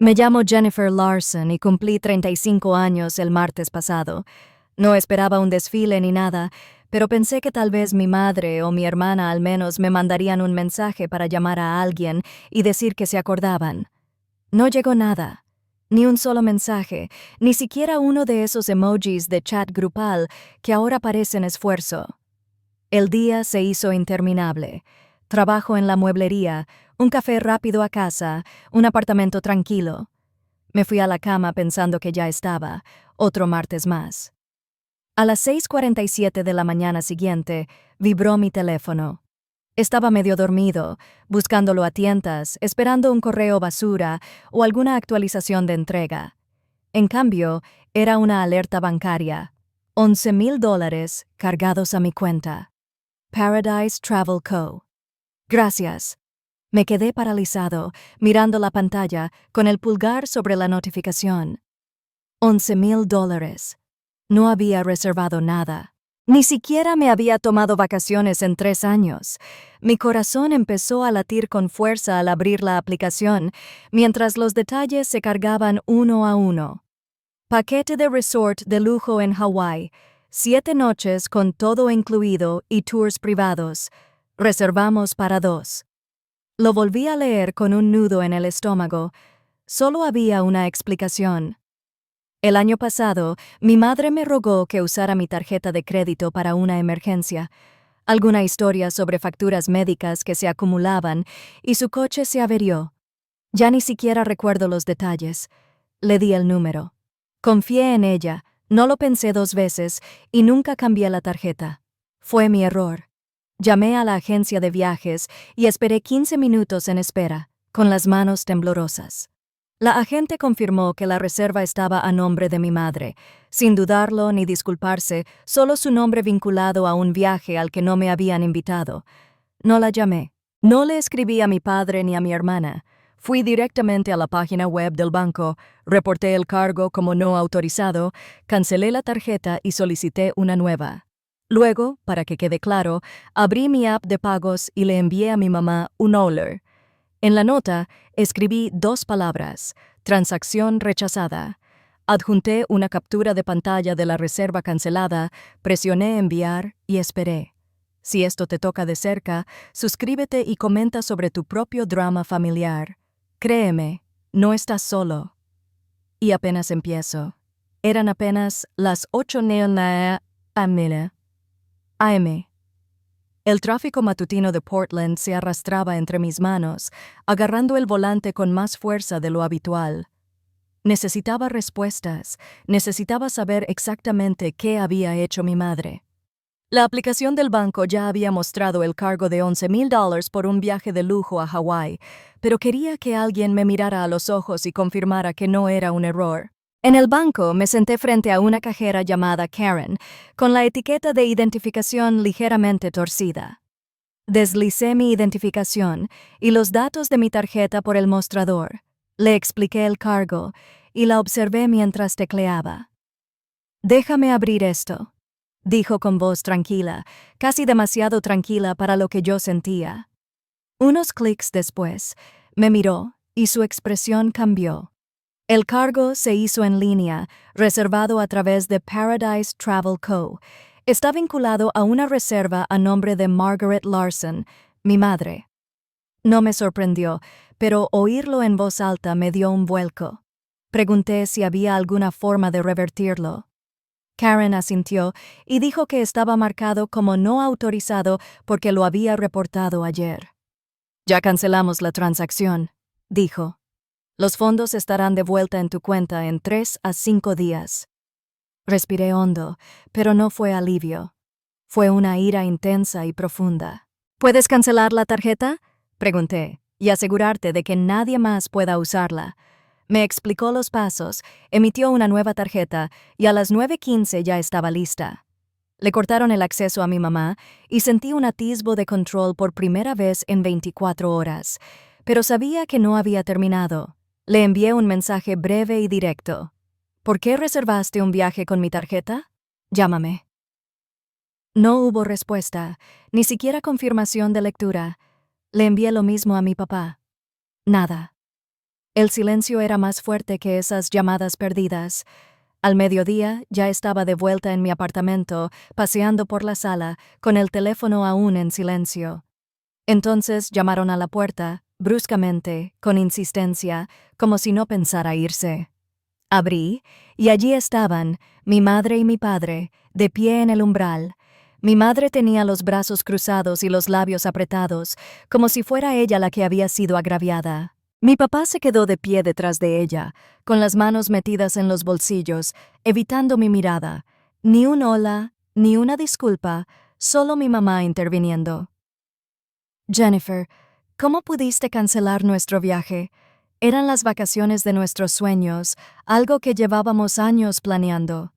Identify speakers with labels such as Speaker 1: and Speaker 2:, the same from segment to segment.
Speaker 1: Me llamo Jennifer Larson y cumplí 35 años el martes pasado. No esperaba un desfile ni nada, pero pensé que tal vez mi madre o mi hermana al menos me mandarían un mensaje para llamar a alguien y decir que se acordaban. No llegó nada. Ni un solo mensaje, ni siquiera uno de esos emojis de chat grupal que ahora parecen esfuerzo. El día se hizo interminable. Trabajo en la mueblería, un café rápido a casa, un apartamento tranquilo. Me fui a la cama pensando que ya estaba, otro martes más. A las 6:47 de la mañana siguiente, vibró mi teléfono. Estaba medio dormido, buscándolo a tientas, esperando un correo basura o alguna actualización de entrega. En cambio, era una alerta bancaria. $11,000 cargados a mi cuenta. Paradise Travel Co. Gracias. Me quedé paralizado, mirando la pantalla, con el pulgar sobre la notificación. $11,000. No había reservado nada. Ni siquiera me había tomado vacaciones en 3 años. Mi corazón empezó a latir con fuerza al abrir la aplicación, mientras los detalles se cargaban uno a uno. Paquete de resort de lujo en Hawái, 7 noches con todo incluido y tours privados. Reservamos para 2. Lo volví a leer con un nudo en el estómago. Solo había una explicación. El año pasado, mi madre me rogó que usara mi tarjeta de crédito para una emergencia. Alguna historia sobre facturas médicas que se acumulaban y su coche se averió. Ya ni siquiera recuerdo los detalles. Le di el número. Confié en ella, no lo pensé 2 veces y nunca cambié la tarjeta. Fue mi error. Llamé a la agencia de viajes y esperé 15 minutos en espera, con las manos temblorosas. La agente confirmó que la reserva estaba a nombre de mi madre, sin dudarlo ni disculparse, solo su nombre vinculado a un viaje al que no me habían invitado. No la llamé. No le escribí a mi padre ni a mi hermana. Fui directamente a la página web del banco, reporté el cargo como no autorizado, cancelé la tarjeta y solicité una nueva. Luego, para que quede claro, abrí mi app de pagos y le envié a mi mamá un alert. En la nota, escribí 2 palabras: transacción rechazada. Adjunté una captura de pantalla de la reserva cancelada, presioné enviar y esperé. Si esto te toca de cerca, suscríbete y comenta sobre tu propio drama familiar. Créeme, no estás solo. Y apenas empiezo. Eran apenas las 8:09 AM. El tráfico matutino de Portland se arrastraba entre mis manos, agarrando el volante con más fuerza de lo habitual. Necesitaba respuestas, necesitaba saber exactamente qué había hecho mi madre. La aplicación del banco ya había mostrado el cargo de $11,000 por un viaje de lujo a Hawái, pero quería que alguien me mirara a los ojos y confirmara que no era un error. En el banco me senté frente a una cajera llamada Karen, con la etiqueta de identificación ligeramente torcida. Deslicé mi identificación y los datos de mi tarjeta por el mostrador. Le expliqué el cargo y la observé mientras tecleaba. «Déjame abrir esto», dijo con voz tranquila, casi demasiado tranquila para lo que yo sentía. Unos clics después, me miró y su expresión cambió. El cargo se hizo en línea, reservado a través de Paradise Travel Co. Está vinculado a una reserva a nombre de Margaret Larson, mi madre. No me sorprendió, pero oírlo en voz alta me dio un vuelco. Pregunté si había alguna forma de revertirlo. Karen asintió y dijo que estaba marcado como no autorizado porque lo había reportado ayer. «Ya cancelamos la transacción», dijo. «Los fondos estarán de vuelta en tu cuenta en 3 a 5 días». Respiré hondo, pero no fue alivio. Fue una ira intensa y profunda. «¿Puedes cancelar la tarjeta?», pregunté, «y asegurarte de que nadie más pueda usarla». Me explicó los pasos, emitió una nueva tarjeta y a las 9:15 ya estaba lista. Le cortaron el acceso a mi mamá y sentí un atisbo de control por primera vez en 24 horas, pero sabía que no había terminado. Le envié un mensaje breve y directo. «¿Por qué reservaste un viaje con mi tarjeta? Llámame». No hubo respuesta, ni siquiera confirmación de lectura. Le envié lo mismo a mi papá. Nada. El silencio era más fuerte que esas llamadas perdidas. Al mediodía ya estaba de vuelta en mi apartamento, paseando por la sala, con el teléfono aún en silencio. Entonces llamaron a la puerta, bruscamente, con insistencia, como si no pensara irse. Abrí, y allí estaban, mi madre y mi padre, de pie en el umbral. Mi madre tenía los brazos cruzados y los labios apretados, como si fuera ella la que había sido agraviada. Mi papá se quedó de pie detrás de ella, con las manos metidas en los bolsillos, evitando mi mirada. Ni un hola, ni una disculpa, solo mi mamá interviniendo. Jennifer, ¿cómo pudiste cancelar nuestro viaje? Eran las vacaciones de nuestros sueños, algo que llevábamos años planeando.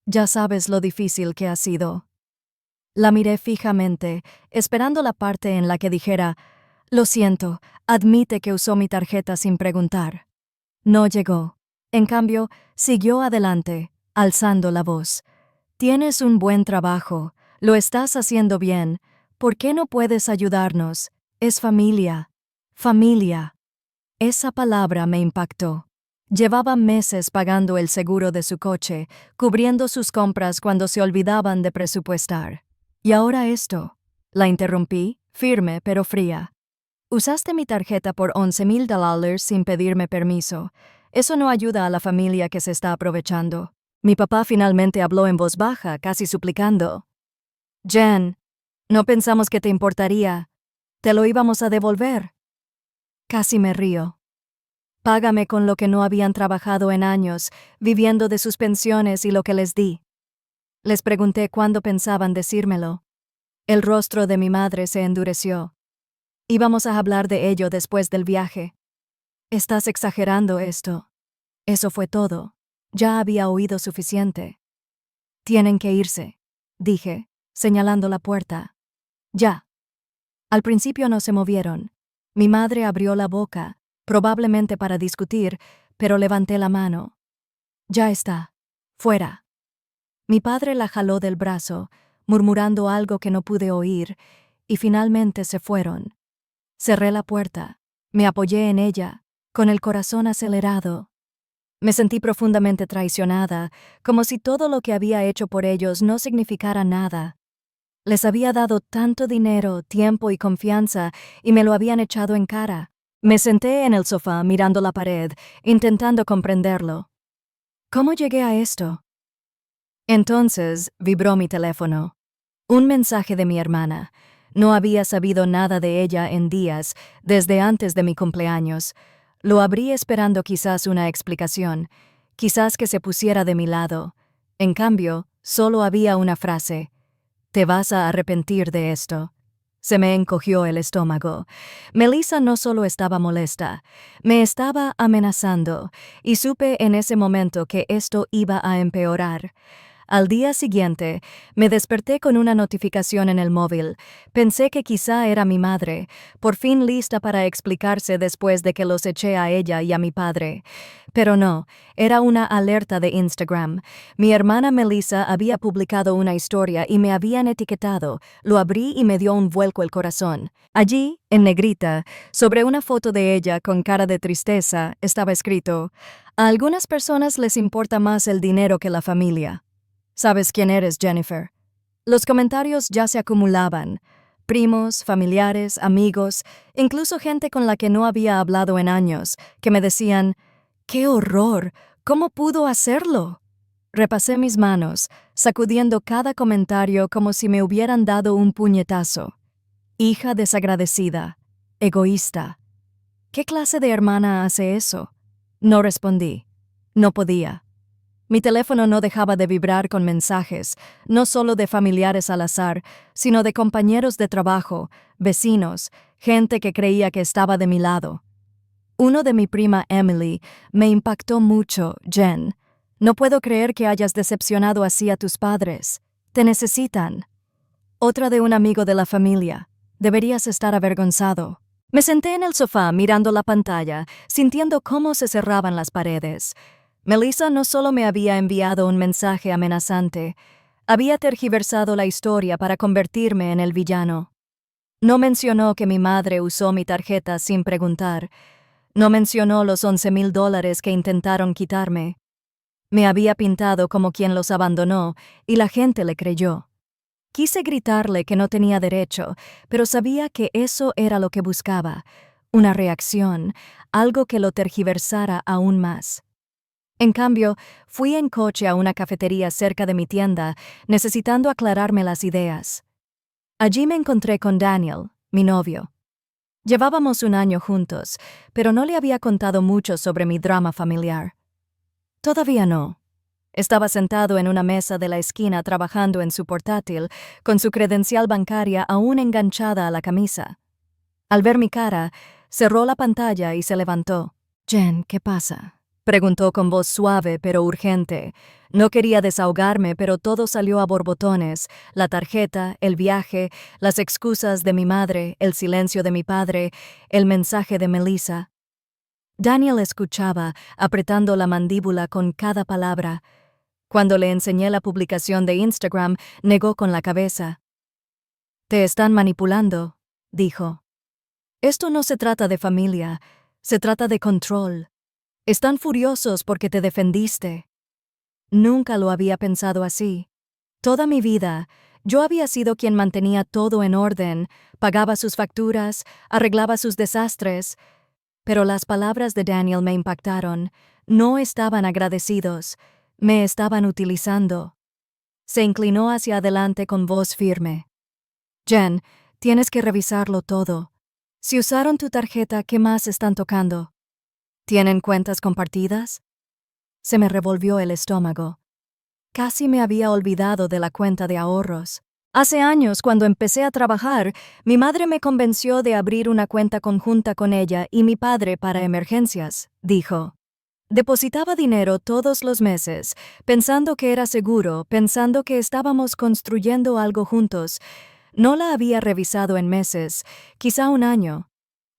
Speaker 1: Ya sabes lo difícil que ha sido. La miré fijamente, esperando la parte en la que dijera, lo siento, admite que usó mi tarjeta sin preguntar. No llegó. En cambio, siguió adelante, alzando la voz. Tienes un buen trabajo, lo estás haciendo bien. ¿Por qué no puedes ayudarnos? Es familia. Familia. Esa palabra me impactó. Llevaba meses pagando el seguro de su coche, cubriendo sus compras cuando se olvidaban de presupuestar. Y ahora esto. La interrumpí, firme pero fría. Usaste mi tarjeta por $11,000 sin pedirme permiso. Eso no ayuda a la familia que se está aprovechando. Mi papá finalmente habló en voz baja, casi suplicando. Jen, no pensamos que te importaría. Te lo íbamos a devolver. Casi me río. Págame con lo que no habían trabajado en años, viviendo de sus pensiones y lo que les di. Les pregunté cuándo pensaban decírmelo. El rostro de mi madre se endureció. Íbamos a hablar de ello después del viaje. Estás exagerando esto. Eso fue todo. Ya había oído suficiente. Tienen que irse, dije, señalando la puerta. Ya. Al principio no se movieron. Mi madre abrió la boca, probablemente para discutir, pero levanté la mano. Ya está. Fuera. Mi padre la jaló del brazo, murmurando algo que no pude oír, y finalmente se fueron. Cerré la puerta. Me apoyé en ella, con el corazón acelerado. Me sentí profundamente traicionada, como si todo lo que había hecho por ellos no significara nada. Les había dado tanto dinero, tiempo y confianza, y me lo habían echado en cara. Me senté en el sofá mirando la pared, intentando comprenderlo. ¿Cómo llegué a esto? Entonces vibró mi teléfono. Un mensaje de mi hermana. No había sabido nada de ella en días, desde antes de mi cumpleaños. Lo abrí esperando quizás una explicación, quizás que se pusiera de mi lado. En cambio, solo había una frase. Te vas a arrepentir de esto. Se me encogió el estómago. Melissa no solo estaba molesta, me estaba amenazando, y supe en ese momento que esto iba a empeorar. Al día siguiente, me desperté con una notificación en el móvil. Pensé que quizá era mi madre, por fin lista para explicarse después de que los eché a ella y a mi padre. Pero no, era una alerta de Instagram. Mi hermana Melissa había publicado una historia y me habían etiquetado. Lo abrí y me dio un vuelco el corazón. Allí, en negrita, sobre una foto de ella con cara de tristeza, estaba escrito: a algunas personas les importa más el dinero que la familia. ¿Sabes quién eres, Jennifer? Los comentarios ya se acumulaban. Primos, familiares, amigos, incluso gente con la que no había hablado en años, que me decían, ¡qué horror! ¿Cómo pudo hacerlo? Repasé mis manos, sacudiendo cada comentario como si me hubieran dado un puñetazo. Hija desagradecida, egoísta. ¿Qué clase de hermana hace eso? No respondí. No podía. Mi teléfono no dejaba de vibrar con mensajes, no solo de familiares al azar, sino de compañeros de trabajo, vecinos, gente que creía que estaba de mi lado. Uno de mi prima Emily me impactó mucho, Jen. No puedo creer que hayas decepcionado así a tus padres. Te necesitan. Otra de un amigo de la familia. Deberías estar avergonzado. Me senté en el sofá mirando la pantalla, sintiendo cómo se cerraban las paredes. Melissa no solo me había enviado un mensaje amenazante, había tergiversado la historia para convertirme en el villano. No mencionó que mi madre usó mi tarjeta sin preguntar. No mencionó los $11,000 que intentaron quitarme. Me había pintado como quien los abandonó y la gente le creyó. Quise gritarle que no tenía derecho, pero sabía que eso era lo que buscaba, una reacción, algo que lo tergiversara aún más. En cambio, fui en coche a una cafetería cerca de mi tienda, necesitando aclararme las ideas. Allí me encontré con Daniel, mi novio. Llevábamos un año juntos, pero no le había contado mucho sobre mi drama familiar. Todavía no. Estaba sentado en una mesa de la esquina trabajando en su portátil, con su credencial bancaria aún enganchada a la camisa. Al ver mi cara, cerró la pantalla y se levantó. «Jen, ¿qué pasa?», preguntó con voz suave pero urgente. No quería desahogarme, pero todo salió a borbotones: la tarjeta, el viaje, las excusas de mi madre, el silencio de mi padre, el mensaje de Melissa. Daniel escuchaba, apretando la mandíbula con cada palabra. Cuando le enseñé la publicación de Instagram, negó con la cabeza. «Te están manipulando», dijo. «Esto no se trata de familia, se trata de control. Están furiosos porque te defendiste». Nunca lo había pensado así. Toda mi vida, yo había sido quien mantenía todo en orden, pagaba sus facturas, arreglaba sus desastres. Pero las palabras de Daniel me impactaron. No estaban agradecidos, me estaban utilizando. Se inclinó hacia adelante con voz firme. «Jen, tienes que revisarlo todo. Si usaron tu tarjeta, ¿qué más están tocando? ¿Tienen cuentas compartidas?». Se me revolvió el estómago. Casi me había olvidado de la cuenta de ahorros. Hace años, cuando empecé a trabajar, mi madre me convenció de abrir una cuenta conjunta con ella y mi padre para emergencias, dijo. Depositaba dinero todos los meses, pensando que era seguro, pensando que estábamos construyendo algo juntos. No la había revisado en meses, quizá un año.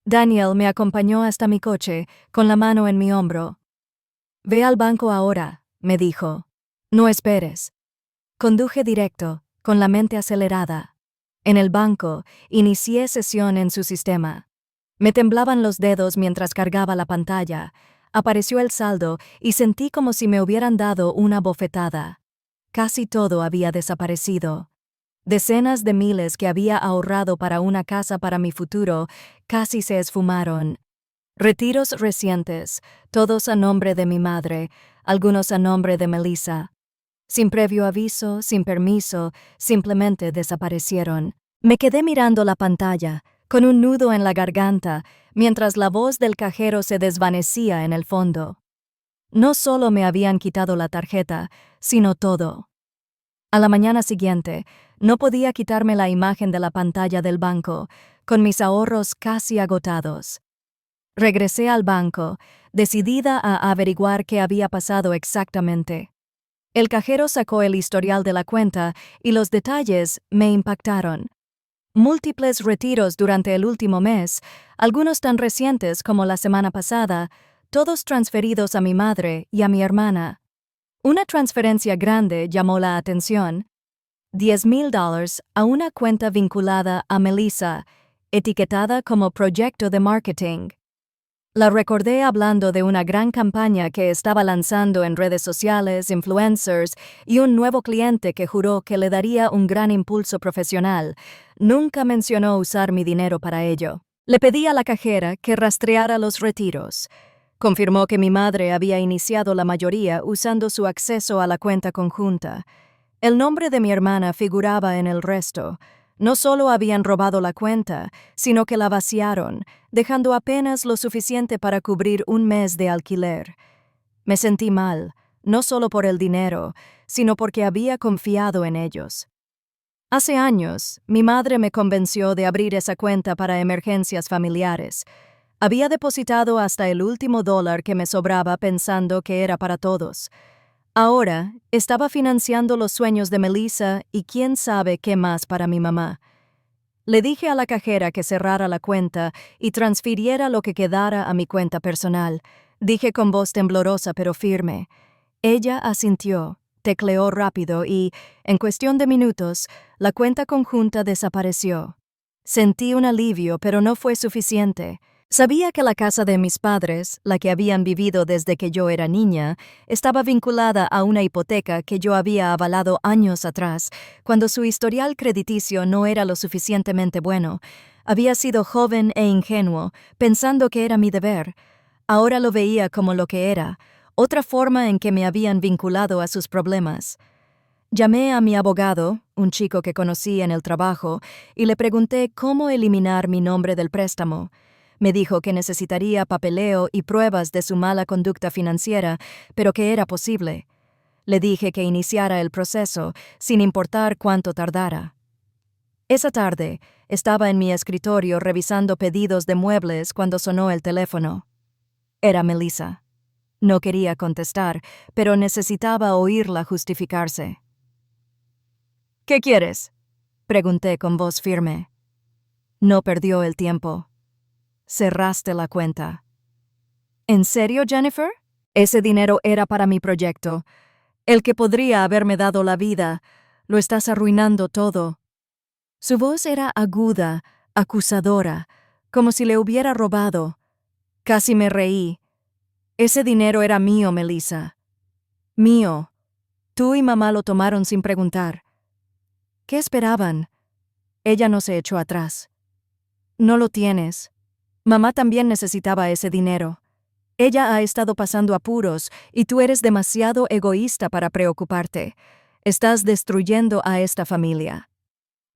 Speaker 1: Daniel me acompañó hasta mi coche, con la mano en mi hombro. «Ve al banco ahora», me dijo. «No esperes». Conduje directo, con la mente acelerada. En el banco, inicié sesión en su sistema. Me temblaban los dedos mientras cargaba la pantalla. Apareció el saldo y sentí como si me hubieran dado una bofetada. Casi todo había desaparecido. Decenas de miles que había ahorrado para una casa para mi futuro casi se esfumaron. Retiros recientes, todos a nombre de mi madre, algunos a nombre de Melissa. Sin previo aviso, sin permiso, simplemente desaparecieron. Me quedé mirando la pantalla, con un nudo en la garganta, mientras la voz del cajero se desvanecía en el fondo. No solo me habían quitado la tarjeta, sino todo. A la mañana siguiente, no podía quitarme la imagen de la pantalla del banco, con mis ahorros casi agotados. Regresé al banco, decidida a averiguar qué había pasado exactamente. El cajero sacó el historial de la cuenta y los detalles me impactaron. Múltiples retiros durante el último mes, algunos tan recientes como la semana pasada, todos transferidos a mi madre y a mi hermana. Una transferencia grande llamó la atención: $10,000 a una cuenta vinculada a Melissa, etiquetada como proyecto de marketing. La recordé hablando de una gran campaña que estaba lanzando en redes sociales, influencers y un nuevo cliente que juró que le daría un gran impulso profesional. Nunca mencionó usar mi dinero para ello. Le pedí a la cajera que rastreara los retiros. Confirmó que mi madre había iniciado la mayoría usando su acceso a la cuenta conjunta. El nombre de mi hermana figuraba en el resto. No solo habían robado la cuenta, sino que la vaciaron, dejando apenas lo suficiente para cubrir un mes de alquiler. Me sentí mal, no solo por el dinero, sino porque había confiado en ellos. Hace años, mi madre me convenció de abrir esa cuenta para emergencias familiares. Había depositado hasta el último dólar que me sobraba pensando que era para todos. Ahora, estaba financiando los sueños de Melissa y quién sabe qué más para mi mamá. Le dije a la cajera que cerrara la cuenta y transfiriera lo que quedara a mi cuenta personal. Dije con voz temblorosa pero firme. Ella asintió, tecleó rápido y, en cuestión de minutos, la cuenta conjunta desapareció. Sentí un alivio, pero no fue suficiente. Sabía que la casa de mis padres, la que habían vivido desde que yo era niña, estaba vinculada a una hipoteca que yo había avalado años atrás, cuando su historial crediticio no era lo suficientemente bueno. Había sido joven e ingenuo, pensando que era mi deber. Ahora lo veía como lo que era, otra forma en que me habían vinculado a sus problemas. Llamé a mi abogado, un chico que conocí en el trabajo, y le pregunté cómo eliminar mi nombre del préstamo. Me dijo que necesitaría papeleo y pruebas de su mala conducta financiera, pero que era posible. Le dije que iniciara el proceso, sin importar cuánto tardara. Esa tarde, estaba en mi escritorio revisando pedidos de muebles cuando sonó el teléfono. Era Melissa. No quería contestar, pero necesitaba oírla justificarse. «¿Qué quieres?», pregunté con voz firme. No perdió el tiempo. «Cerraste la cuenta». «¿En serio, Jennifer? Ese dinero era para mi proyecto, el que podría haberme dado la vida. Lo estás arruinando todo». Su voz era aguda, acusadora, como si le hubiera robado. Casi me reí. «Ese dinero era mío, Melissa. Mío. Tú y mamá lo tomaron sin preguntar». «¿Qué esperaban?». Ella no se echó atrás. «No lo tienes. Mamá también necesitaba ese dinero. Ella ha estado pasando apuros y tú eres demasiado egoísta para preocuparte. Estás destruyendo a esta familia».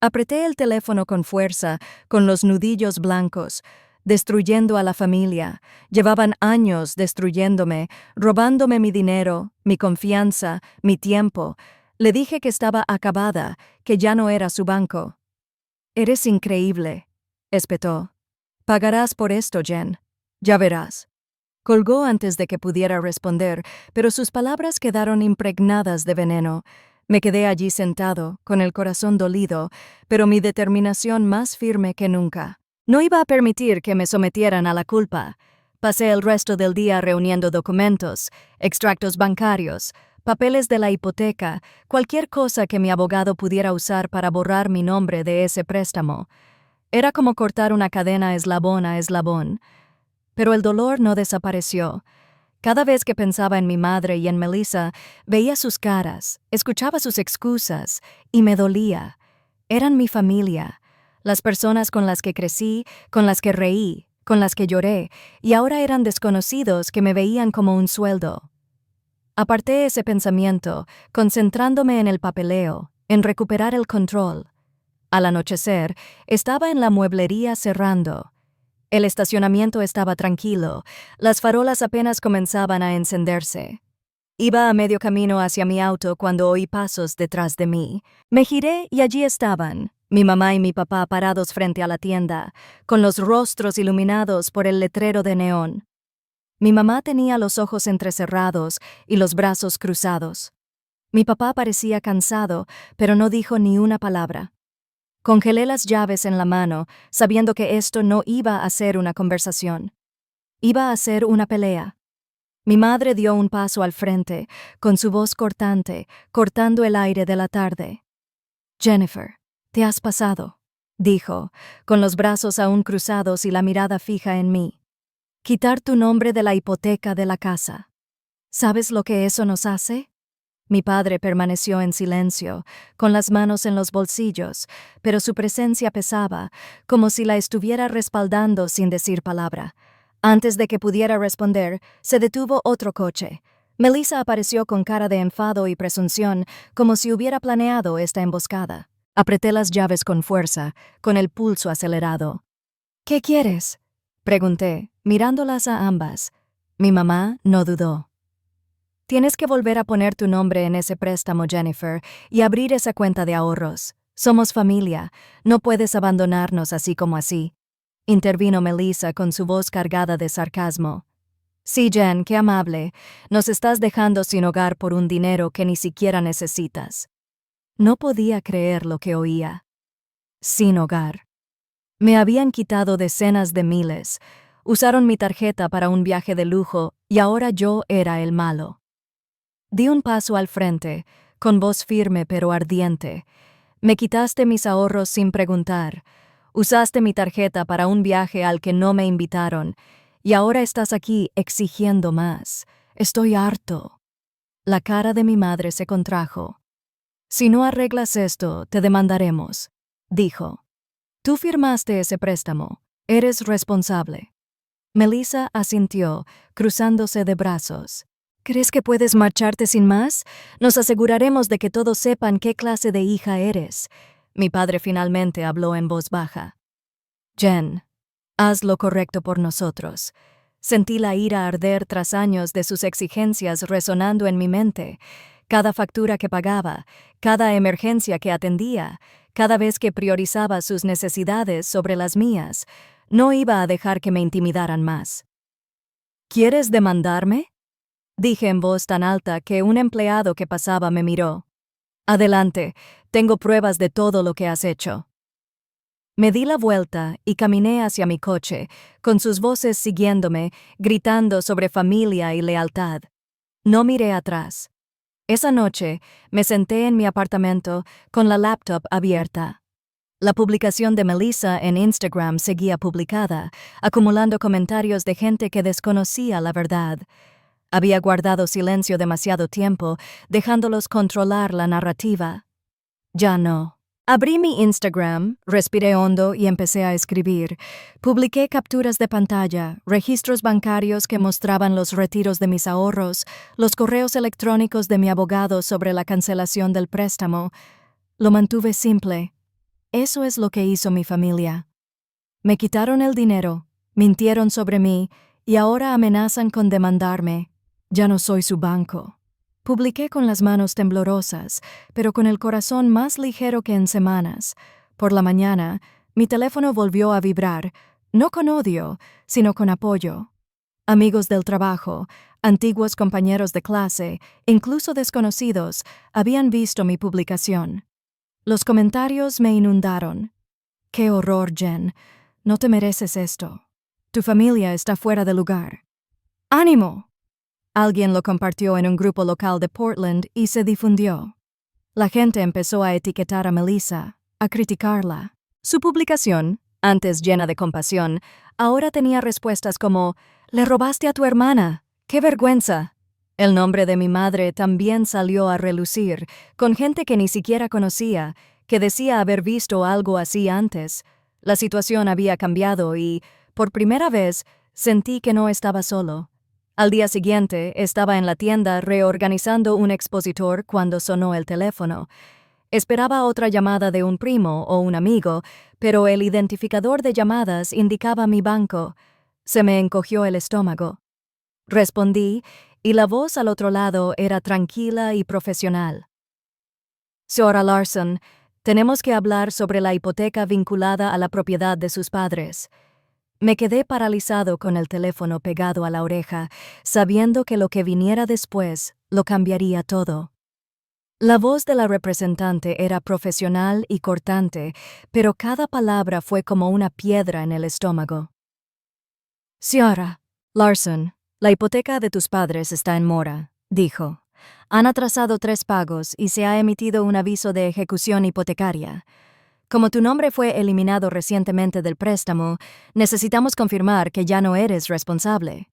Speaker 1: Apreté el teléfono con fuerza, con los nudillos blancos. Destruyendo a la familia. Llevaban años destruyéndome, robándome mi dinero, mi confianza, mi tiempo. Le dije que estaba acabada, que ya no era su banco. «Eres increíble», espetó. «Pagarás por esto, Jen. Ya verás». Colgó antes de que pudiera responder, pero sus palabras quedaron impregnadas de veneno. Me quedé allí sentado, con el corazón dolido, pero mi determinación más firme que nunca. No iba a permitir que me sometieran a la culpa. Pasé el resto del día reuniendo documentos, extractos bancarios, papeles de la hipoteca, cualquier cosa que mi abogado pudiera usar para borrar mi nombre de ese préstamo. Era como cortar una cadena eslabón a eslabón. Pero el dolor no desapareció. Cada vez que pensaba en mi madre y en Melissa, veía sus caras, escuchaba sus excusas, y me dolía. Eran mi familia, las personas con las que crecí, con las que reí, con las que lloré, y ahora eran desconocidos que me veían como un sueldo. Aparté ese pensamiento, concentrándome en el papeleo, en recuperar el control. Al anochecer, estaba en la mueblería cerrando. El estacionamiento estaba tranquilo, las farolas apenas comenzaban a encenderse. Iba a medio camino hacia mi auto cuando oí pasos detrás de mí. Me giré y allí estaban, mi mamá y mi papá parados frente a la tienda, con los rostros iluminados por el letrero de neón. Mi mamá tenía los ojos entrecerrados y los brazos cruzados. Mi papá parecía cansado, pero no dijo ni una palabra. Congelé las llaves en la mano, sabiendo que esto no iba a ser una conversación. Iba a ser una pelea. Mi madre dio un paso al frente, con su voz cortante, cortando el aire de la tarde. «Jennifer, te has pasado», dijo, con los brazos aún cruzados y la mirada fija en mí. «Quitar tu nombre de la hipoteca de la casa. ¿Sabes lo que eso nos hace?». Mi padre permaneció en silencio, con las manos en los bolsillos, pero su presencia pesaba, como si la estuviera respaldando sin decir palabra. Antes de que pudiera responder, se detuvo otro coche. Melissa apareció con cara de enfado y presunción, como si hubiera planeado esta emboscada. Apreté las llaves con fuerza, con el pulso acelerado. «¿Qué quieres?», pregunté, mirándolas a ambas. Mi mamá no dudó. «Tienes que volver a poner tu nombre en ese préstamo, Jennifer, y abrir esa cuenta de ahorros. Somos familia, no puedes abandonarnos así como así», intervino Melissa con su voz cargada de sarcasmo. «Sí, Jen, qué amable. Nos estás dejando sin hogar por un dinero que ni siquiera necesitas». No podía creer lo que oía. Sin hogar. Me habían quitado decenas de miles. Usaron mi tarjeta para un viaje de lujo y ahora yo era el malo. Di un paso al frente, con voz firme pero ardiente. «Me quitaste mis ahorros sin preguntar. Usaste mi tarjeta para un viaje al que no me invitaron, y ahora estás aquí exigiendo más. Estoy harto. La cara de mi madre se contrajo. Si no arreglas esto, te demandaremos, dijo. Tú firmaste ese préstamo. Eres responsable. Melissa asintió, cruzándose de brazos. ¿Crees que puedes marcharte sin más? Nos aseguraremos de que todos sepan qué clase de hija eres. Mi padre finalmente habló en voz baja. Jen, haz lo correcto por nosotros. Sentí la ira arder tras años de sus exigencias resonando en mi mente. Cada factura que pagaba, cada emergencia que atendía, cada vez que priorizaba sus necesidades sobre las mías, no iba a dejar que me intimidaran más. ¿Quieres demandarme? Dije en voz tan alta que un empleado que pasaba me miró. Adelante, tengo pruebas de todo lo que has hecho. Me di la vuelta y caminé hacia mi coche, con sus voces siguiéndome, gritando sobre familia y lealtad. No miré atrás. Esa noche, me senté en mi apartamento con la laptop abierta. La publicación de Melissa en Instagram seguía publicada, acumulando comentarios de gente que desconocía la verdad. Había guardado silencio demasiado tiempo, dejándolos controlar la narrativa. Ya no. Abrí mi Instagram, respiré hondo y empecé a escribir. Publiqué capturas de pantalla, registros bancarios que mostraban los retiros de mis ahorros, los correos electrónicos de mi abogado sobre la cancelación del préstamo. Lo mantuve simple. Eso es lo que hizo mi familia. Me quitaron el dinero, mintieron sobre mí y ahora amenazan con demandarme. Ya no soy su banco. Publiqué con las manos temblorosas, pero con el corazón más ligero que en semanas. Por la mañana, mi teléfono volvió a vibrar, no con odio, sino con apoyo. Amigos del trabajo, antiguos compañeros de clase, incluso desconocidos, habían visto mi publicación. Los comentarios me inundaron. ¡Qué horror, Jen! No te mereces esto. Tu familia está fuera de lugar. ¡Ánimo! Alguien lo compartió en un grupo local de Portland y se difundió. La gente empezó a etiquetar a Melissa, a criticarla. Su publicación, antes llena de compasión, ahora tenía respuestas como «Le robaste a tu hermana. ¡Qué vergüenza!». El nombre de mi madre también salió a relucir, con gente que ni siquiera conocía, que decía haber visto algo así antes. La situación había cambiado y, por primera vez, sentí que no estaba solo. Al día siguiente, estaba en la tienda reorganizando un expositor cuando sonó el teléfono. Esperaba otra llamada de un primo o un amigo, pero el identificador de llamadas indicaba mi banco. Se me encogió el estómago. Respondí, y la voz al otro lado era tranquila y profesional. Señora Larson, tenemos que hablar sobre la hipoteca vinculada a la propiedad de sus padres. Me quedé paralizado con el teléfono pegado a la oreja, sabiendo que lo que viniera después lo cambiaría todo. La voz de la representante era profesional y cortante, pero cada palabra fue como una piedra en el estómago. Señora Larson, la hipoteca de tus padres está en mora, dijo. Han atrasado 3 pagos y se ha emitido un aviso de ejecución hipotecaria. Como tu nombre fue eliminado recientemente del préstamo, necesitamos confirmar que ya no eres responsable.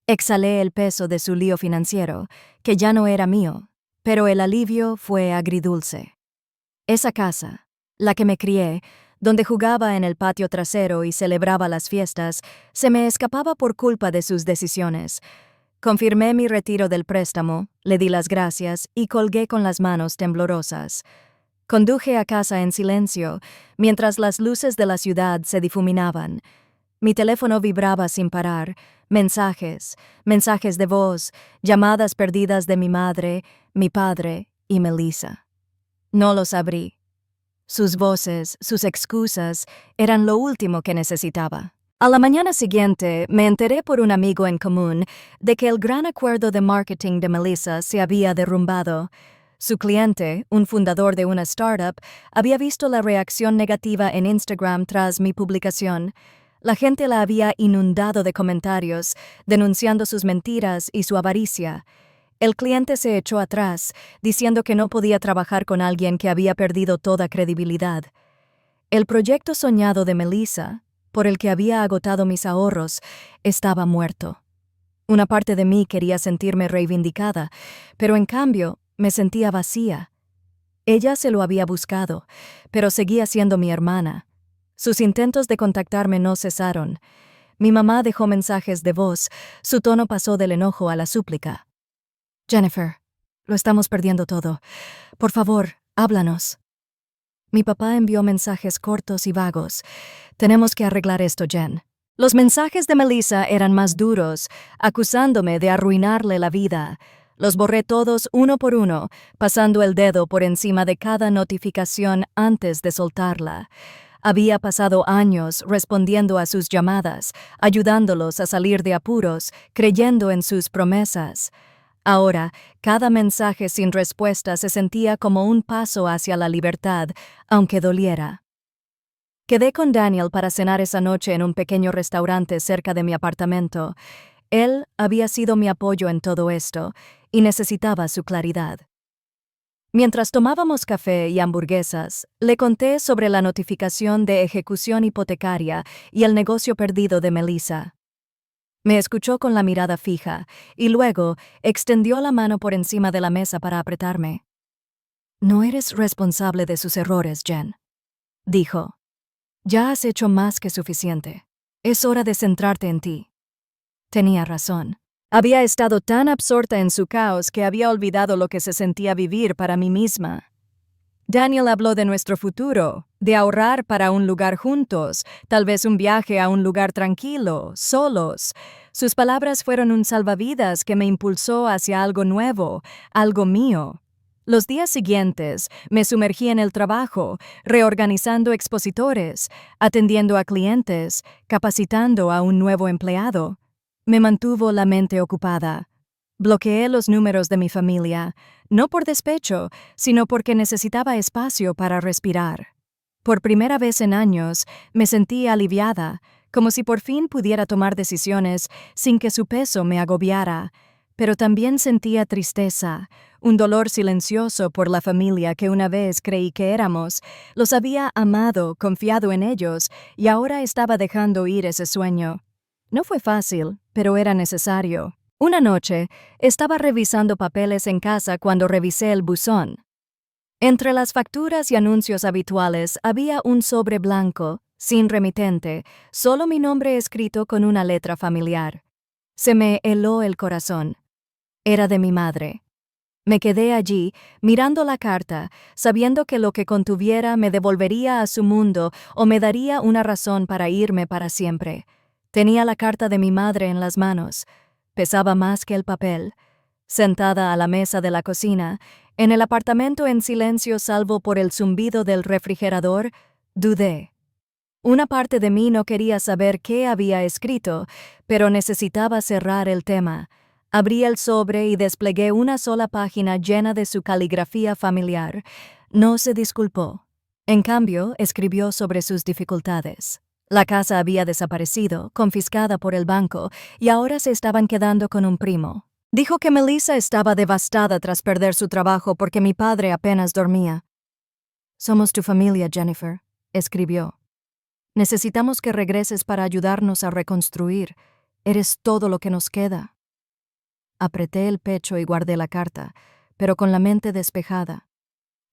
Speaker 1: Exhalé el peso de su lío financiero, que ya no era mío, pero el alivio fue agridulce. Esa casa, la que me crié, donde jugaba en el patio trasero y celebraba las fiestas, se me escapaba por culpa de sus decisiones. Confirmé mi retiro del préstamo, le di las gracias y colgué con las manos temblorosas. Conduje a casa en silencio, mientras las luces de la ciudad se difuminaban. Mi teléfono vibraba sin parar, mensajes de voz, llamadas perdidas de mi madre, mi padre y Melissa. No los abrí. Sus voces, sus excusas, eran lo último que necesitaba. A la mañana siguiente, me enteré por un amigo en común de que el gran acuerdo de marketing de Melissa se había derrumbado. Su cliente, un fundador de una startup, había visto la reacción negativa en Instagram tras mi publicación. La gente la había inundado de comentarios, denunciando sus mentiras y su avaricia. El cliente se echó atrás, diciendo que no podía trabajar con alguien que había perdido toda credibilidad. El proyecto soñado de Melissa, por el que había agotado mis ahorros, estaba muerto. Una parte de mí quería sentirme reivindicada, pero en cambio me sentía vacía. Ella se lo había buscado, pero seguía siendo mi hermana. Sus intentos de contactarme no cesaron. Mi mamá dejó mensajes de voz, su tono pasó del enojo a la súplica. Jennifer, lo estamos perdiendo todo. Por favor, háblanos. Mi papá envió mensajes cortos y vagos. Tenemos que arreglar esto, Jen. Los mensajes de Melissa eran más duros, acusándome de arruinarle la vida. Los borré todos uno por uno, pasando el dedo por encima de cada notificación antes de soltarla. Había pasado años respondiendo a sus llamadas, ayudándolos a salir de apuros, creyendo en sus promesas. Ahora, cada mensaje sin respuesta se sentía como un paso hacia la libertad, aunque doliera. Quedé con Daniel para cenar esa noche en un pequeño restaurante cerca de mi apartamento. Él había sido mi apoyo en todo esto, y necesitaba su claridad. Mientras tomábamos café y hamburguesas, le conté sobre la notificación de ejecución hipotecaria y el negocio perdido de Melissa. Me escuchó con la mirada fija, y luego extendió la mano por encima de la mesa para apretarme. No eres responsable de sus errores, Jen, dijo. Ya has hecho más que suficiente. Es hora de centrarte en ti. Tenía razón. Había estado tan absorta en su caos que había olvidado lo que se sentía vivir para mí misma. Daniel habló de nuestro futuro, de ahorrar para un lugar juntos, tal vez un viaje a un lugar tranquilo, solos. Sus palabras fueron un salvavidas que me impulsó hacia algo nuevo, algo mío. Los días siguientes me sumergí en el trabajo, reorganizando expositores, atendiendo a clientes, capacitando a un nuevo empleado. Me mantuvo la mente ocupada. Bloqueé los números de mi familia, no por despecho, sino porque necesitaba espacio para respirar. Por primera vez en años, me sentí aliviada, como si por fin pudiera tomar decisiones sin que su peso me agobiara, pero también sentía tristeza, un dolor silencioso por la familia que una vez creí que éramos. Los había amado, confiado en ellos, y ahora estaba dejando ir ese sueño. No fue fácil, pero era necesario. Una noche, estaba revisando papeles en casa cuando revisé el buzón. Entre las facturas y anuncios habituales había un sobre blanco, sin remitente, solo mi nombre escrito con una letra familiar. Se me heló el corazón. Era de mi madre. Me quedé allí, mirando la carta, sabiendo que lo que contuviera me devolvería a su mundo o me daría una razón para irme para siempre. Tenía la carta de mi madre en las manos. Pesaba más que el papel. Sentada a la mesa de la cocina, en el apartamento en silencio salvo por el zumbido del refrigerador, dudé. Una parte de mí no quería saber qué había escrito, pero necesitaba cerrar el tema. Abrí el sobre y desplegué una sola página llena de su caligrafía familiar. No se disculpó. En cambio, escribió sobre sus dificultades. La casa había desaparecido, confiscada por el banco, y ahora se estaban quedando con un primo. Dijo que Melissa estaba devastada tras perder su trabajo porque mi padre apenas dormía. «Somos tu familia, Jennifer», escribió. «Necesitamos que regreses para ayudarnos a reconstruir. Eres todo lo que nos queda». Apreté el pecho y guardé la carta, pero con la mente despejada.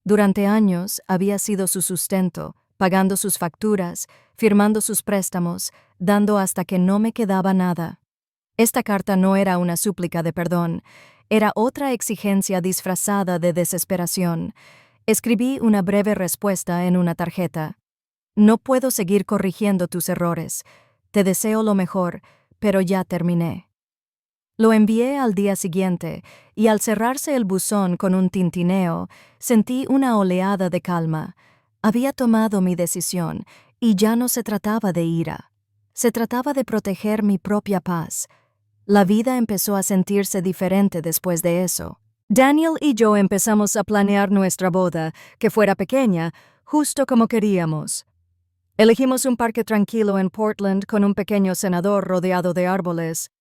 Speaker 1: Durante años había sido su sustento, pagando sus facturas, firmando sus préstamos, dando hasta que no me quedaba nada. Esta carta no era una súplica de perdón, era otra exigencia disfrazada de desesperación. Escribí una breve respuesta en una tarjeta. «No puedo seguir corrigiendo tus errores. Te deseo lo mejor, pero ya terminé». Lo envié al día siguiente, y al cerrarse el buzón con un tintineo, sentí una oleada de calma. Había tomado mi decisión, y ya no se trataba de ira. Se trataba de proteger mi propia paz. La vida empezó a sentirse diferente después de eso. Daniel y yo empezamos a planear nuestra boda, que fuera pequeña, justo como queríamos. Elegimos un parque tranquilo en Portland con un pequeño cenador rodeado de árboles.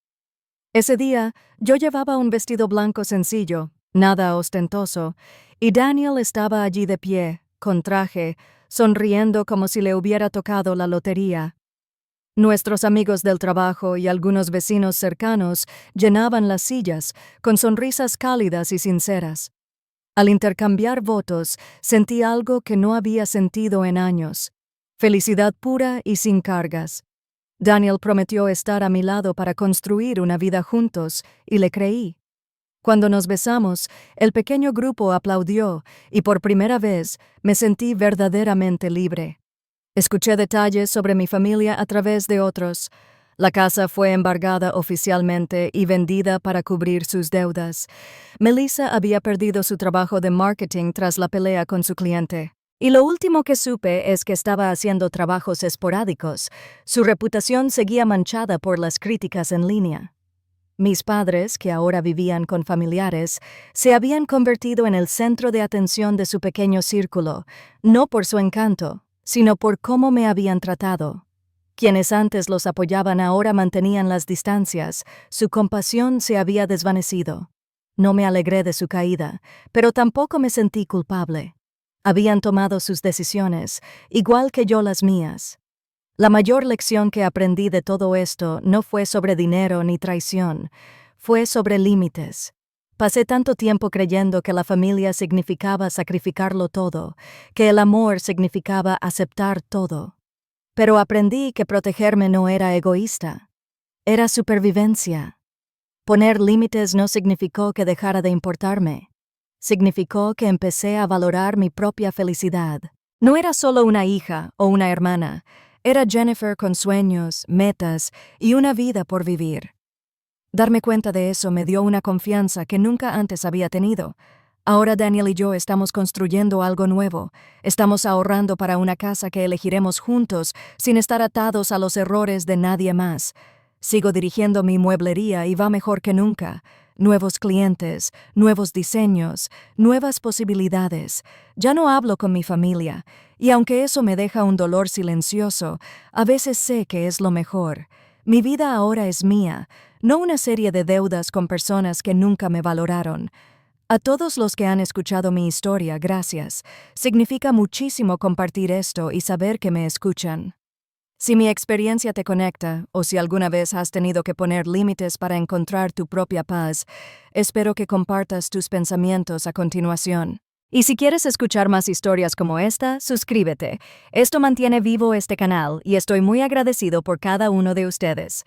Speaker 1: Ese día, yo llevaba un vestido blanco sencillo, nada ostentoso, y Daniel estaba allí de pie, con traje, sonriendo como si le hubiera tocado la lotería. Nuestros amigos del trabajo y algunos vecinos cercanos llenaban las sillas con sonrisas cálidas y sinceras. Al intercambiar votos, sentí algo que no había sentido en años: felicidad pura y sin cargas. Daniel prometió estar a mi lado para construir una vida juntos, y le creí. Cuando nos besamos, el pequeño grupo aplaudió y por primera vez me sentí verdaderamente libre. Escuché detalles sobre mi familia a través de otros. La casa fue embargada oficialmente y vendida para cubrir sus deudas. Melissa había perdido su trabajo de marketing tras la pelea con su cliente. Y lo último que supe es que estaba haciendo trabajos esporádicos. Su reputación seguía manchada por las críticas en línea. Mis padres, que ahora vivían con familiares, se habían convertido en el centro de atención de su pequeño círculo, no por su encanto, sino por cómo me habían tratado. Quienes antes los apoyaban ahora mantenían las distancias, su compasión se había desvanecido. No me alegré de su caída, pero tampoco me sentí culpable. Habían tomado sus decisiones, igual que yo las mías. La mayor lección que aprendí de todo esto no fue sobre dinero ni traición, fue sobre límites. Pasé tanto tiempo creyendo que la familia significaba sacrificarlo todo, que el amor significaba aceptar todo. Pero aprendí que protegerme no era egoísta, era supervivencia. Poner límites no significó que dejara de importarme. Significó que empecé a valorar mi propia felicidad. No era solo una hija o una hermana, era Jennifer con sueños, metas y una vida por vivir. Darme cuenta de eso me dio una confianza que nunca antes había tenido. Ahora Daniel y yo estamos construyendo algo nuevo. Estamos ahorrando para una casa que elegiremos juntos sin estar atados a los errores de nadie más. Sigo dirigiendo mi mueblería y va mejor que nunca. Nuevos clientes, nuevos diseños, nuevas posibilidades. Ya no hablo con mi familia, y aunque eso me deja un dolor silencioso, a veces sé que es lo mejor. Mi vida ahora es mía, no una serie de deudas con personas que nunca me valoraron. A todos los que han escuchado mi historia, gracias. Significa muchísimo compartir esto y saber que me escuchan. Si mi experiencia te conecta, o si alguna vez has tenido que poner límites para encontrar tu propia paz, espero que compartas tus pensamientos a continuación. Y si quieres escuchar más historias como esta, suscríbete. Esto mantiene vivo este canal y estoy muy agradecido por cada uno de ustedes.